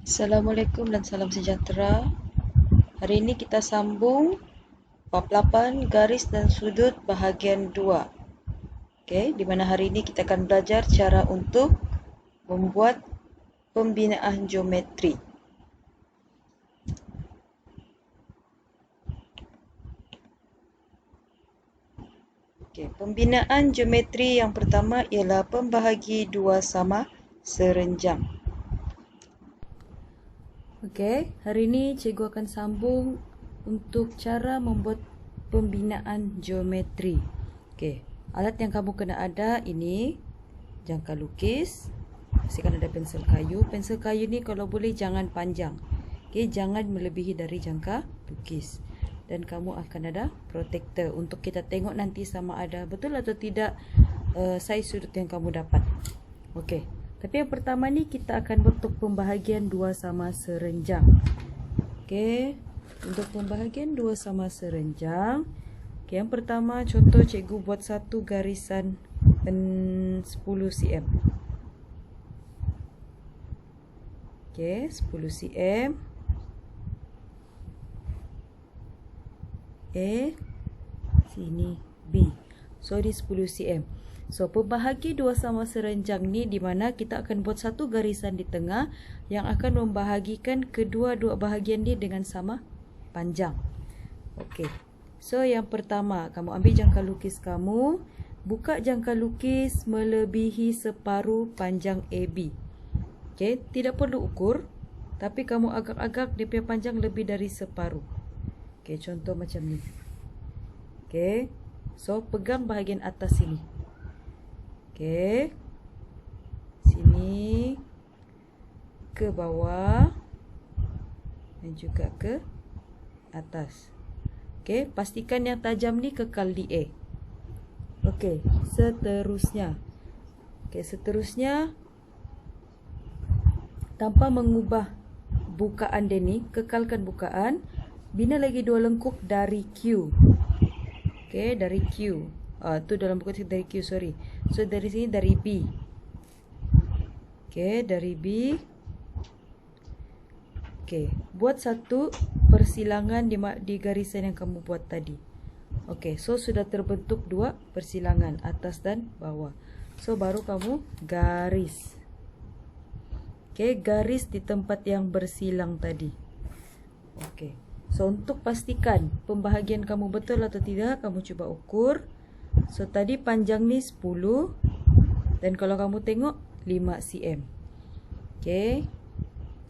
Assalamualaikum dan salam sejahtera. Hari ini kita sambung bab 8 garis dan sudut bahagian 2. Okey, di mana hari ini kita akan belajar cara untuk membuat pembinaan geometri. Okey, pembinaan geometri yang pertama ialah pembahagi dua sama serenjang. Okey, hari ini cikgu akan sambung untuk cara membuat pembinaan geometri. Okey, alat yang kamu kena ada ini jangka lukis. Pastikan ada pensel kayu. Pensel kayu ni kalau boleh jangan panjang. Okey, jangan melebihi dari jangka lukis. Dan kamu akan ada protektor untuk kita tengok nanti sama ada betul atau tidak saiz sudut yang kamu dapat. Okey. Tapi yang pertama ni kita akan bentuk pembahagian dua sama serenjang. Okey, untuk pembahagian dua sama serenjang, okay, yang pertama contoh cikgu buat satu garisan 10 cm. Okey, 10 cm. A, sini B. So di 10 cm. So, pembahagi dua sama serenjang ni di mana kita akan buat satu garisan di tengah yang akan membahagikan kedua-dua bahagian ni dengan sama panjang. Okey. So, yang pertama, kamu ambil jangka lukis kamu, buka jangka lukis melebihi separuh panjang AB. Okey, tidak perlu ukur, tapi kamu agak-agak dia punya panjang lebih dari separuh. Okey, contoh macam ni. Okey. So, pegang bahagian atas sini. Okey. Sini ke bawah dan juga ke atas. Okey, pastikan yang tajam ni kekal di A. Okey, seterusnya. Okey, seterusnya tanpa mengubah bukaan dia ni, kekalkan bukaan. Bina lagi dua lengkuk dari Q. Okey, dari Q. Tu dalam buku dari Q, sorry. So dari sini dari B. Okey, dari B. Okey, buat satu persilangan di garisan yang kamu buat tadi. Okey, so sudah terbentuk dua persilangan atas dan bawah. So baru kamu garis. Okey, garis di tempat yang bersilang tadi. Okey. So untuk pastikan pembahagian kamu betul atau tidak, kamu cuba ukur. So tadi panjang ni 10 dan kalau kamu tengok 5 cm. Okey.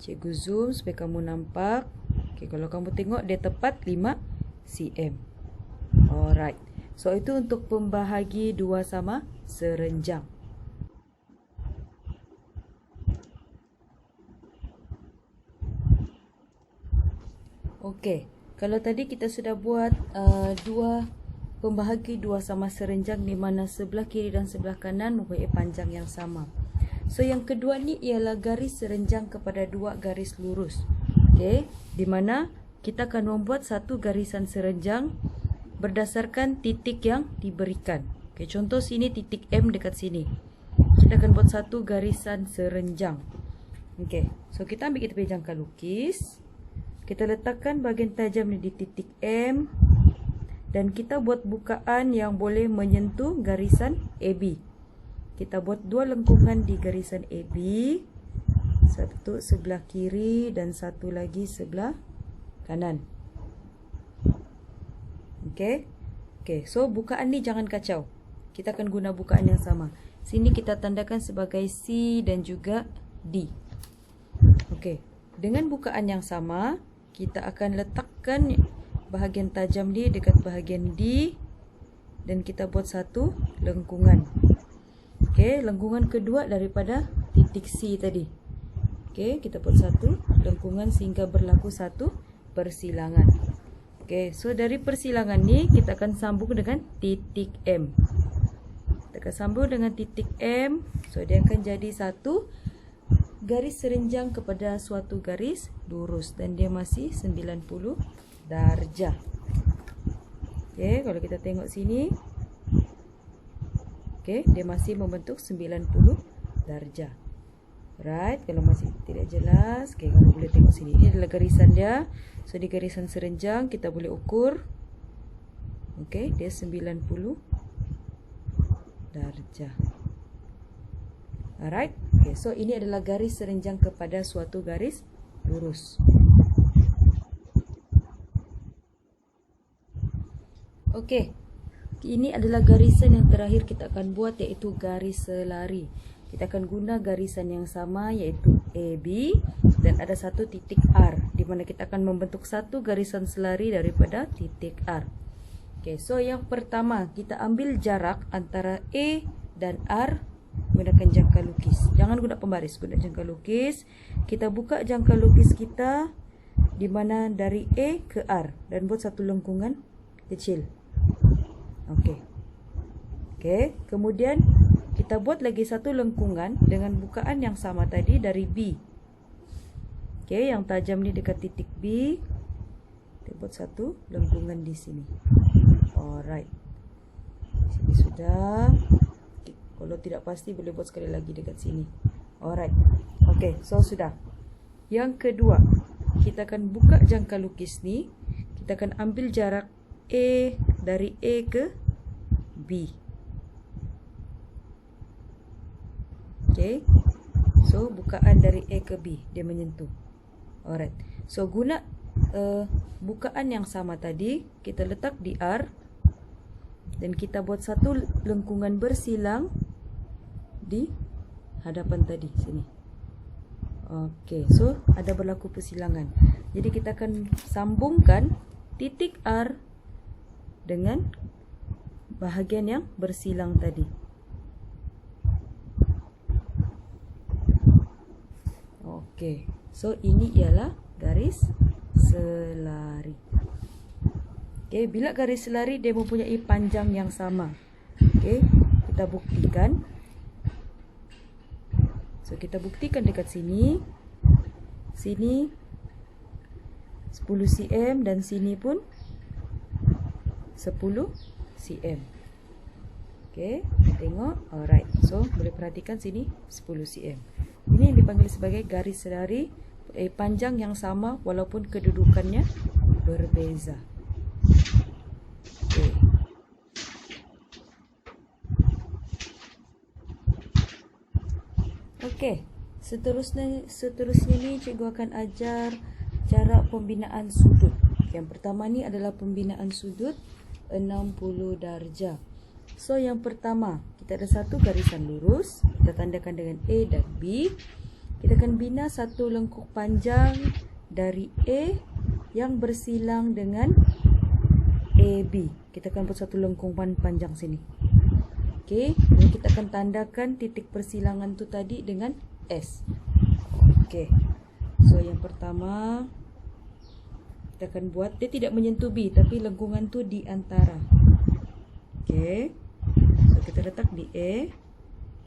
Cikgu zoom supaya kamu nampak. Okey, kalau kamu tengok dia tepat 5 cm. Alright. So itu untuk pembahagi dua sama serenjang. Okey. Kalau tadi kita sudah buat pembahagi dua sama serenjang di mana sebelah kiri dan sebelah kanan mempunyai panjang yang sama. So yang kedua ni ialah garis serenjang kepada dua garis lurus. Okey, di mana kita akan membuat satu garisan serenjang berdasarkan titik yang diberikan. Okey, contoh sini titik M dekat sini. Kita akan buat satu garisan serenjang. Okey, so kita ambil kita punya jangka lukis. Kita letakkan bahagian tajam ni di titik M. Dan kita buat bukaan yang boleh menyentuh garisan AB. Kita buat dua lengkungan di garisan AB. Satu sebelah kiri dan satu lagi sebelah kanan. Okey. Okey, so bukaan ni jangan kacau. Kita akan guna bukaan yang sama. Sini kita tandakan sebagai C dan juga D. Okey. Dengan bukaan yang sama, kita akan letakkan bahagian tajam ni dekat bahagian D dan kita buat satu lengkungan. Okey, lengkungan kedua daripada titik C tadi. Okey, kita buat satu lengkungan sehingga berlaku satu persilangan. Okey, so dari persilangan ni kita akan sambung dengan titik M. Kita akan sambung dengan titik M. So dia akan jadi satu garis serenjang kepada suatu garis lurus dan dia masih 90 darjah. Okey, kalau kita tengok sini. Okey, dia masih membentuk 90 darjah. Right, kalau masih tidak jelas, okay, kamu boleh tengok sini. Ini adalah garisan dia. So di garisan serenjang kita boleh ukur. Okay, dia 90 darjah. Alright, okay, so ini adalah garis serenjang kepada suatu garis lurus. Okay, ini adalah garisan yang terakhir kita akan buat, iaitu garis selari. Kita akan guna garisan yang sama, iaitu AB, dan ada satu titik R, di mana kita akan membentuk satu garisan selari daripada titik R. Okay, so yang pertama, kita ambil jarak antara A dan R menggunakan jangka lukis. Jangan guna pembaris, guna jangka lukis. Kita buka jangka lukis kita di mana dari A ke R dan buat satu lengkungan kecil. Okey. Okey, kemudian kita buat lagi satu lengkungan dengan bukaan yang sama tadi dari B. Okey, yang tajam ni dekat titik B. Kita buat satu lengkungan di sini. Alright. Sini sudah. Okay. Kalau tidak pasti boleh buat sekali lagi dekat sini. Alright. Okey, so sudah. Yang kedua, kita akan buka jangka lukis ni. Kita akan ambil jarak A dari A ke B. Okay, so bukaan dari A ke B, dia menyentuh. Alright, so guna bukaan yang sama tadi, kita letak di R dan kita buat satu lengkungan bersilang di hadapan tadi sini. Okay, so ada berlaku persilangan. Jadi kita akan sambungkan titik R dengan bahagian yang bersilang tadi. Okey, so ini ialah garis selari. Okey, bila garis selari dia mempunyai panjang yang sama. Okey, kita buktikan. So kita buktikan dekat sini. Sini 10 cm dan sini pun 10 cm. Okey, tengok. Alright. So boleh perhatikan sini 10 cm. Ini yang dipanggil sebagai garis selari, panjang yang sama walaupun kedudukannya berbeza. Okey. Okey, seterusnya ni cikgu akan ajar cara pembinaan sudut. Yang pertama ni adalah pembinaan sudut 60 darjah. So yang pertama, kita ada satu garisan lurus, kita tandakan dengan A dan B. Kita akan bina satu lengkung panjang dari A yang bersilang dengan AB. Kita akan buat satu lengkungan panjang sini. Okey, dan kita akan tandakan titik persilangan tu tadi dengan S. Okey. So yang pertama kita akan buat, dia tidak menyentuh B tapi lengkungan tu di antara. Okey. So kita letak di A.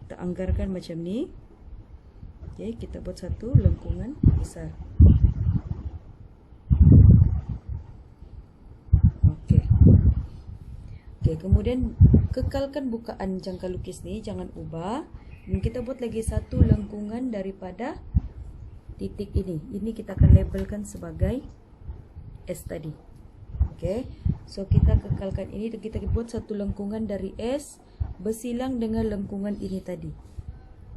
Kita anggarkan macam ni. Okey, kita buat satu lengkungan besar. Okey. Okey, kemudian kekalkan bukaan jangka lukis ni, jangan ubah. Dan kita buat lagi satu lengkungan daripada titik ini. Ini kita akan labelkan sebagai S tadi. Okey. So kita kekalkan ini dan kita buat satu lengkungan dari S bersilang dengan lengkungan ini tadi.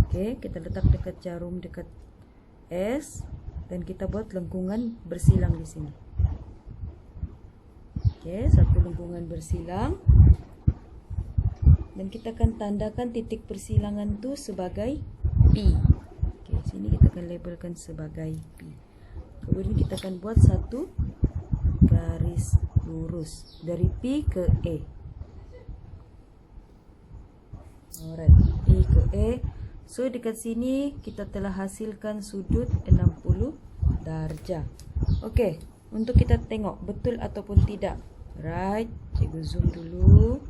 Okey, kita letak dekat jarum dekat S dan kita buat lengkungan bersilang di sini. Okey, satu lengkungan bersilang. Dan kita akan tandakan titik persilangan tu sebagai P. Okey, sini kita akan labelkan sebagai P. Kemudian kita akan buat satu garis lurus dari P ke A. Alright, P ke A. So dekat sini kita telah hasilkan sudut 60 darjah. Okey, untuk kita tengok betul ataupun tidak. Right, cikgu zoom dulu.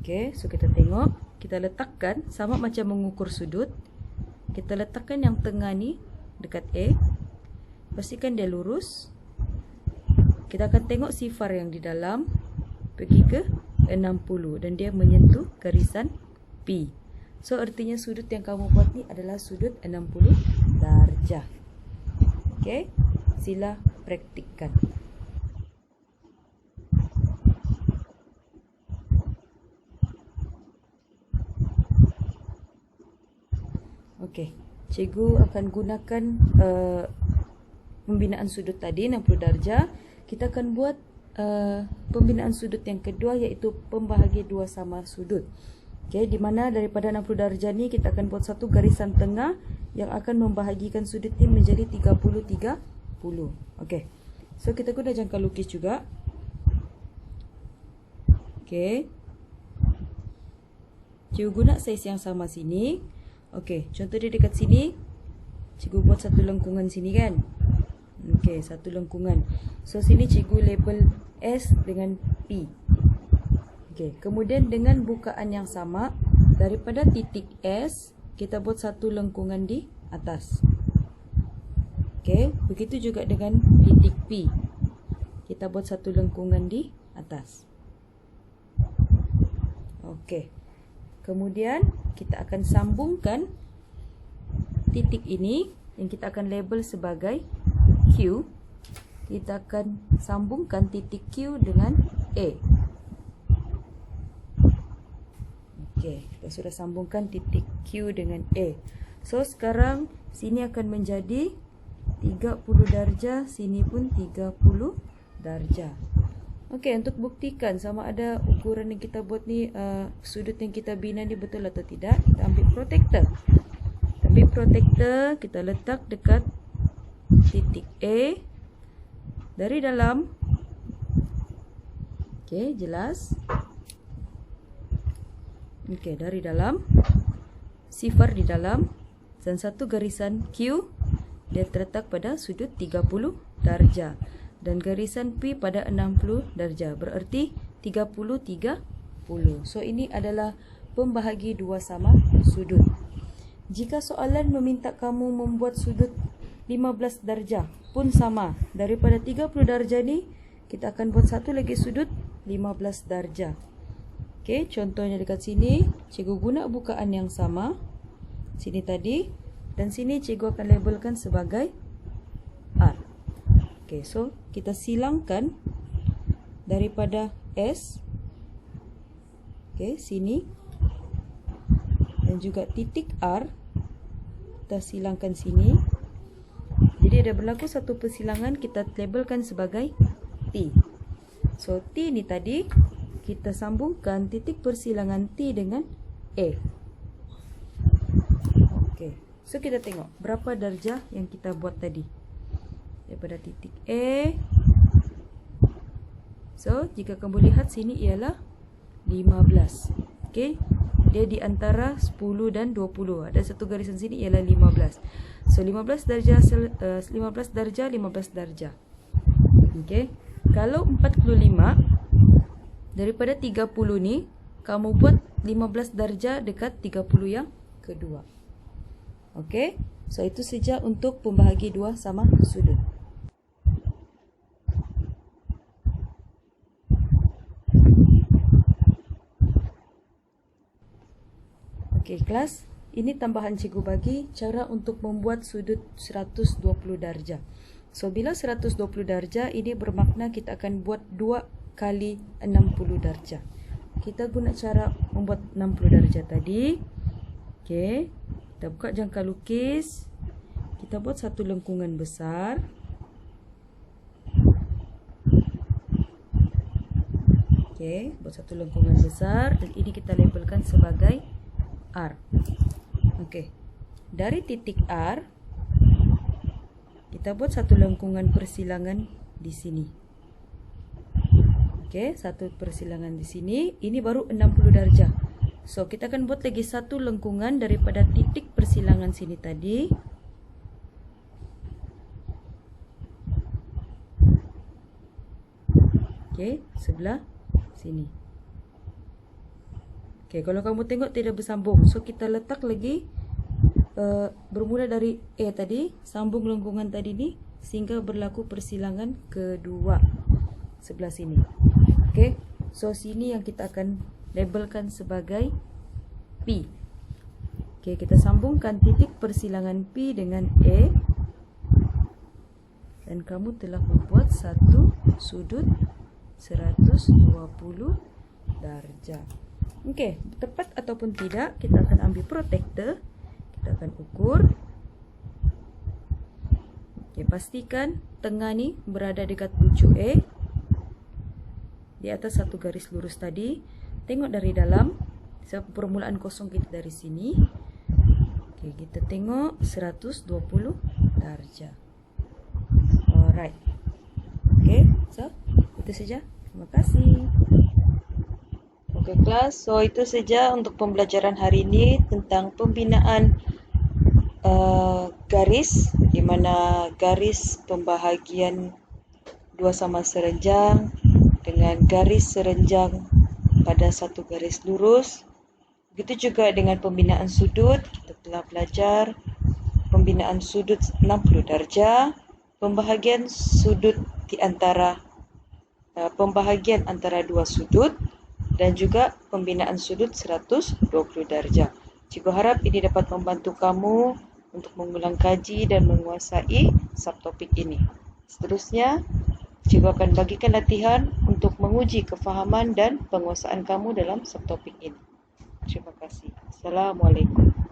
Okey, so kita tengok, kita letakkan sama macam mengukur sudut. Kita letakkan yang tengah ni dekat A. Pastikan dia lurus. Kita akan tengok sifar yang di dalam pergi ke 60 dan dia menyentuh garisan P. So artinya sudut yang kamu buat ni adalah sudut 60 darjah. Okey, sila praktikkan. Okey, cikgu akan gunakan pembinaan sudut tadi 60 darjah. Kita akan buat pembinaan sudut yang kedua, iaitu pembahagi dua sama sudut. Okey, di mana daripada 60 darjah ni kita akan buat satu garisan tengah yang akan membahagikan sudut ni menjadi 30-30. Okey, so kita guna jangka lukis juga. Okey, cikgu guna saiz yang sama sini. Okey, contoh dia dekat sini, cikgu buat satu lengkungan sini kan. Okey, satu lengkungan. So sini cikgu label S dengan P. Okey, kemudian dengan bukaan yang sama, daripada titik S kita buat satu lengkungan di atas. Okey, begitu juga dengan titik P. Kita buat satu lengkungan di atas. Okey. Kemudian kita akan sambungkan titik ini yang kita akan label sebagai Q. Kita akan sambungkan titik Q dengan A. Okey, kita sudah sambungkan titik Q dengan A. So sekarang sini akan menjadi 30 darjah, sini pun 30 darjah. Okey, untuk buktikan sama ada ukuran yang kita buat ni, sudut yang kita bina ni betul atau tidak, kita ambil protektor. Kita ambil protektor, kita letak dekat titik A dari dalam. Okey, jelas. Okey, dari dalam, sifar di dalam, dan satu garisan Q dia terletak pada sudut 30 darjah dan garisan P pada 60 darjah, berarti 30-30. So ini adalah pembahagi dua sama sudut. Jika soalan meminta kamu membuat sudut 15 darjah pun sama, daripada 30 darjah ni kita akan buat satu lagi sudut 15 darjah. Okey, contohnya dekat sini cikgu guna bukaan yang sama sini tadi, dan sini cikgu akan labelkan sebagai R. Okey, so kita silangkan daripada S, okey, sini, dan juga titik R kita silangkan sini. Jadi ada berlaku satu persilangan, kita labelkan sebagai T. So T ni tadi kita sambungkan titik persilangan T dengan A. Okey, so kita tengok berapa darjah yang kita buat tadi daripada titik A. So jika kamu lihat sini ialah 15. Okey, dia di antara 10 dan 20. Ada satu garisan sini ialah 15. So 15 darjah 15 darjah 15 darjah. Okey, kalau 45 daripada 30 ni kamu buat 15 darjah dekat 30 yang kedua. Okey, so itu saja untuk pembahagi dua sama sudut. Okey kelas, ini tambahan cikgu bagi cara untuk membuat sudut 120 darjah. So bila 120 darjah ini bermakna kita akan buat 2 kali 60 darjah. Kita guna cara membuat 60 darjah tadi. Okey, kita buka jangka lukis. Kita buat satu lengkungan besar. Okey, buat satu lengkungan besar dan ini kita labelkan sebagai R. Okey, dari titik R kita buat satu lengkungan persilangan di sini. Okey, satu persilangan di sini. Ini baru 60 darjah. So kita akan buat lagi satu lengkungan daripada titik persilangan sini tadi. Okey, sebelah sini. Okey, kalau kamu tengok tidak bersambung. So kita letak lagi bermula dari A tadi, sambung lengkungan tadi ni sehingga berlaku persilangan kedua sebelah sini. Okey, so sini yang kita akan labelkan sebagai P. Okey, kita sambungkan titik persilangan P dengan A. Dan kamu telah membuat satu sudut 120 darjah. Okey, tepat ataupun tidak, kita akan ambil protektor. Kita akan ukur. Okey, pastikan tengah ni berada dekat pucuk A. Di atas satu garis lurus tadi. Tengok dari dalam. Sebab permulaan kosong kita dari sini. Okey, kita tengok 120 darjah. Alright. Okey, so itu saja. Terima kasih. Okey kelas, so itu saja untuk pembelajaran hari ini tentang pembinaan garis, di mana garis pembahagian dua sama serenjang dengan garis serenjang pada satu garis lurus. Begitu juga dengan pembinaan sudut, kita telah belajar pembinaan sudut 60 darjah, pembahagian sudut di antara pembahagian antara dua sudut, dan juga pembinaan sudut 120 darjah. Cikgu harap ini dapat membantu kamu untuk mengulang kaji dan menguasai subtopik ini. Seterusnya, cikgu akan bagikan latihan untuk menguji kefahaman dan penguasaan kamu dalam subtopik ini. Terima kasih. Assalamualaikum.